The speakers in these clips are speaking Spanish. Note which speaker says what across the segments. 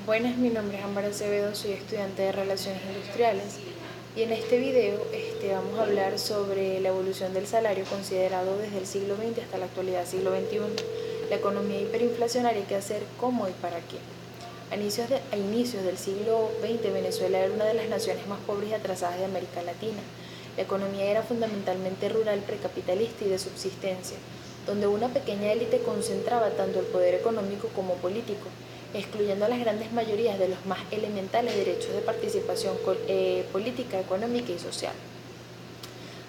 Speaker 1: Buenas, mi nombre es Ámbar Acevedo, soy estudiante de Relaciones Industriales y en este video vamos a hablar sobre la evolución del salario considerado desde el siglo XX hasta la actualidad siglo XXI, la economía hiperinflacionaria, qué hacer, cómo y para qué. A inicios del siglo XX, Venezuela era una de las naciones más pobres y atrasadas de América Latina. La economía era fundamentalmente rural, precapitalista y de subsistencia, donde una pequeña élite concentraba tanto el poder económico como político, excluyendo a las grandes mayorías de los más elementales derechos de participación política, económica y social.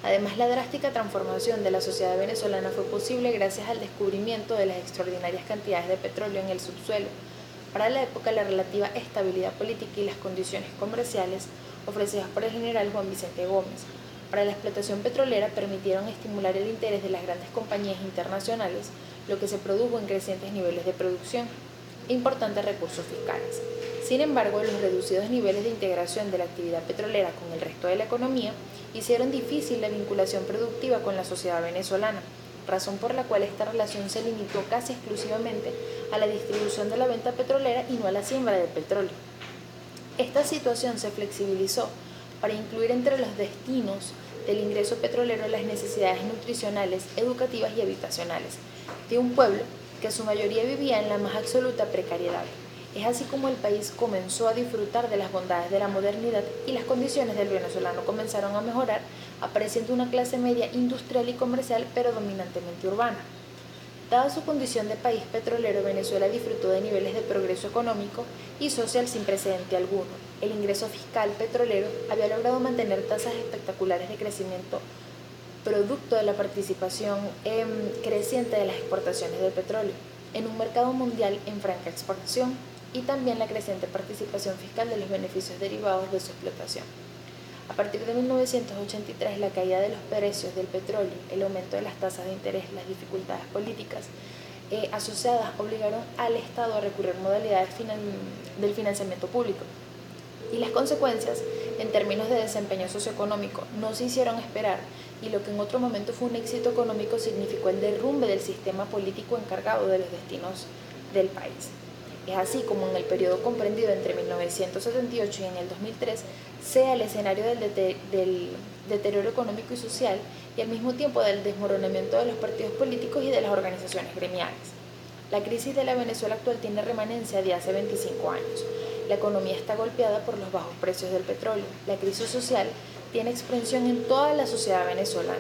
Speaker 1: Además, la drástica transformación de la sociedad venezolana fue posible gracias al descubrimiento de las extraordinarias cantidades de petróleo en el subsuelo. Para la época, la relativa estabilidad política y las condiciones comerciales ofrecidas por el general Juan Vicente Gómez para la explotación petrolera permitieron estimular el interés de las grandes compañías internacionales, lo que se produjo en crecientes niveles de producción e importantes recursos fiscales. Sin embargo, los reducidos niveles de integración de la actividad petrolera con el resto de la economía hicieron difícil la vinculación productiva con la sociedad venezolana, razón por la cual esta relación se limitó casi exclusivamente a la distribución de la venta petrolera y no a la siembra de petróleo. Esta situación se flexibilizó para incluir entre los destinos del ingreso petrolero las necesidades nutricionales, educativas y habitacionales de un pueblo que su mayoría vivía en la más absoluta precariedad. Es así como el país comenzó a disfrutar de las bondades de la modernidad y las condiciones del venezolano comenzaron a mejorar, apareciendo una clase media industrial y comercial, pero dominantemente urbana. Dada su condición de país petrolero, Venezuela disfrutó de niveles de progreso económico y social sin precedente alguno. El ingreso fiscal petrolero había logrado mantener tasas espectaculares de crecimiento producto de la participación creciente de las exportaciones de petróleo en un mercado mundial en franca exportación y también la creciente participación fiscal de los beneficios derivados de su explotación. A partir de 1983, la caída de los precios del petróleo, el aumento de las tasas de interés, las dificultades políticas asociadas obligaron al Estado a recurrir a modalidades del financiamiento público. Y las consecuencias, en términos de desempeño socioeconómico, no se hicieron esperar, y lo que en otro momento fue un éxito económico significó el derrumbe del sistema político encargado de los destinos del país. Es así como en el periodo comprendido entre 1978 y en el 2003 sea el escenario del deterioro económico y social y al mismo tiempo del desmoronamiento de los partidos políticos y de las organizaciones gremiales. La crisis de la Venezuela actual tiene remanencia de hace 25 años. La economía está golpeada por los bajos precios del petróleo. La crisis social tiene expresión en toda la sociedad venezolana.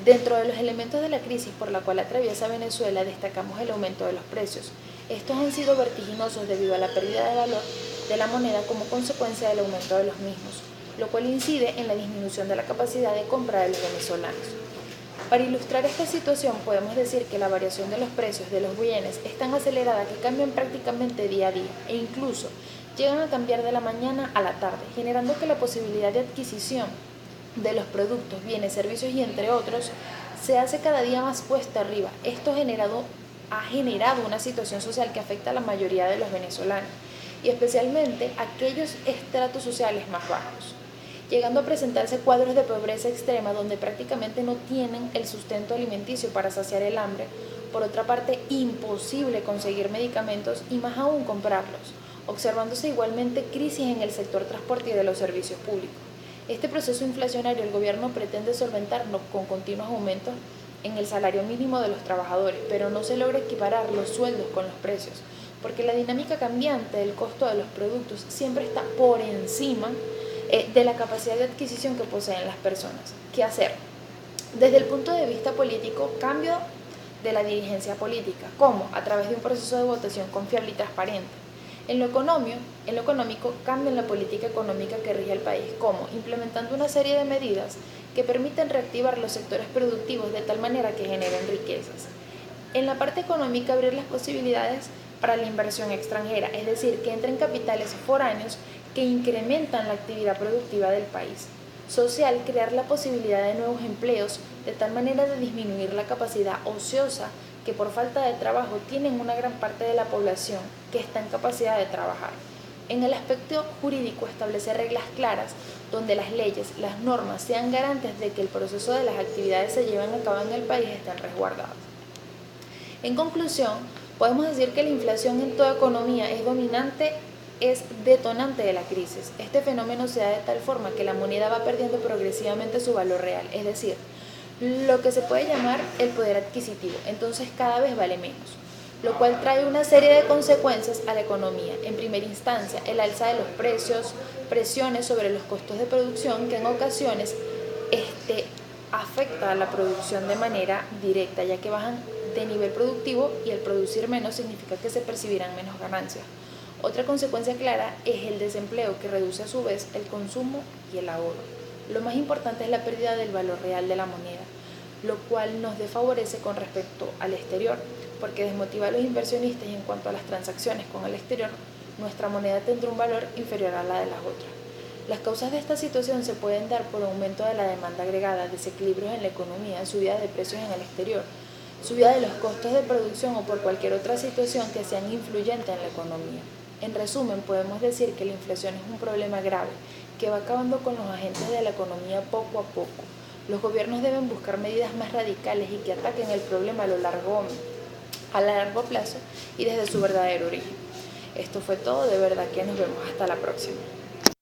Speaker 1: Dentro de los elementos de la crisis por la cual atraviesa Venezuela destacamos el aumento de los precios. Estos han sido vertiginosos debido a la pérdida de valor de la moneda como consecuencia del aumento de los mismos, lo cual incide en la disminución de la capacidad de compra de los venezolanos. Para ilustrar esta situación podemos decir que la variación de los precios de los bienes es tan acelerada que cambian prácticamente día a día e incluso llegan a cambiar de la mañana a la tarde, generando que la posibilidad de adquisición de los productos, bienes, servicios y entre otros se hace cada día más cuesta arriba. Esto ha generado una situación social que afecta a la mayoría de los venezolanos y especialmente a aquellos estratos sociales más bajos, llegando a presentarse cuadros de pobreza extrema donde prácticamente no tienen el sustento alimenticio para saciar el hambre. Por otra parte, imposible conseguir medicamentos y más aún comprarlos, observándose igualmente crisis en el sector transporte y de los servicios públicos. Este proceso inflacionario el gobierno pretende solventarlo con continuos aumentos en el salario mínimo de los trabajadores, pero no se logra equiparar los sueldos con los precios, porque la dinámica cambiante del costo de los productos siempre está por encima de la capacidad de adquisición que poseen las personas. ¿Qué hacer? Desde el punto de vista político, cambio de la dirigencia política. ¿Cómo? A través de un proceso de votación confiable y transparente. En lo económico, cambio en la política económica que rige el país. ¿Cómo? Implementando una serie de medidas que permiten reactivar los sectores productivos de tal manera que generen riquezas. En la parte económica, abrir las posibilidades para la inversión extranjera, es decir, que entren capitales foráneos que incrementan la actividad productiva del país. Social, crear la posibilidad de nuevos empleos de tal manera de disminuir la capacidad ociosa que por falta de trabajo tienen una gran parte de la población que está en capacidad de trabajar. En el aspecto jurídico, establecer reglas claras donde las leyes, las normas sean garantes de que el proceso de las actividades se lleven a cabo en el país estén resguardados. En conclusión, podemos decir que la inflación en toda economía es dominante es detonante de la crisis. Este fenómeno se da de tal forma que la moneda va perdiendo progresivamente su valor real, es decir, lo que se puede llamar el poder adquisitivo, entonces cada vez vale menos, lo cual trae una serie de consecuencias a la economía. En primera instancia, el alza de los precios, presiones sobre los costos de producción que en ocasiones afecta a la producción de manera directa, ya que bajan de nivel productivo y el producir menos significa que se percibirán menos ganancias. Otra consecuencia clara es el desempleo, que reduce a su vez el consumo y el ahorro. Lo más importante es la pérdida del valor real de la moneda, lo cual nos desfavorece con respecto al exterior, porque desmotiva a los inversionistas y en cuanto a las transacciones con el exterior, nuestra moneda tendrá un valor inferior a la de las otras. Las causas de esta situación se pueden dar por aumento de la demanda agregada, desequilibrios en la economía, subida de precios en el exterior, subida de los costos de producción o por cualquier otra situación que sean influyentes en la economía. En resumen, podemos decir que la inflación es un problema grave que va acabando con los agentes de la economía poco a poco. Los gobiernos deben buscar medidas más radicales y que ataquen el problema a largo plazo y desde su verdadero origen. Esto fue todo, de verdad que nos vemos hasta la próxima.